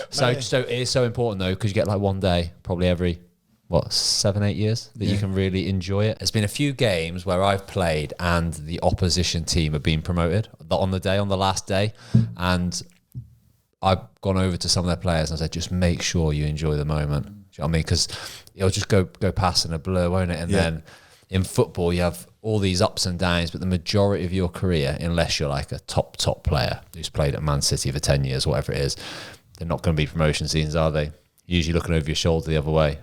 So it is so important though, because you get like one day, probably every 7-8 years that you can really enjoy it. There's been a few games where I've played and the opposition team have been promoted on the last day, and I've gone over to some of their players and I said, just make sure you enjoy the moment. Do you know what I mean? Because it'll just go past in a blur, won't it? And then in football, you have all these ups and downs, but the majority of your career, unless you're like a top player who's played at Man City for 10 years, whatever it is, they're not going to be promotion scenes, are they? Usually looking over your shoulder the other way.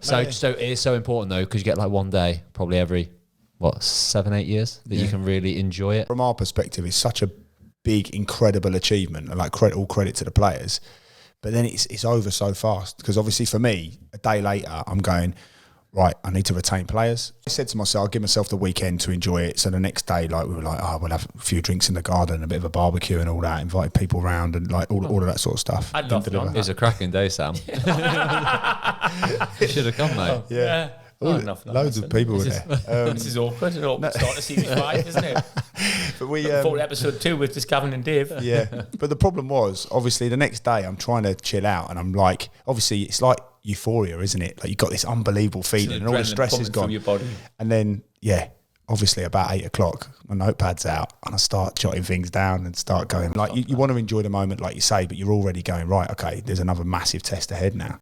So it is so important though, because you get like one day, probably every 7-8 years that you can really enjoy it. From our perspective, it's such a big, incredible achievement, and like all credit to the players. But then it's over so fast, because obviously for me, a day later, I'm going, right, I need to retain players. I said to myself, I'll give myself the weekend to enjoy it. So the next day, like we were like, we'll have a few drinks in the garden, a bit of a barbecue and all that, invited people around and like all of that sort of stuff. I'd love It was a cracking day, Sam. You should have come, mate. Yeah. Loads of people were there. This is awkward. It all start of series 5, isn't it? But we Forward episode 2 with just Gavin and Dave. Yeah. But the problem was, obviously, the next day I'm trying to chill out, and I'm like, obviously, it's like euphoria, isn't it? Like you've got this unbelievable feeling, and all the stress is gone. Your body. And then, obviously about 8 o'clock, my notepad's out, and I start jotting things down and start going. Like you want to enjoy the moment, like you say, but you're already going, right, okay, there's another massive test ahead now.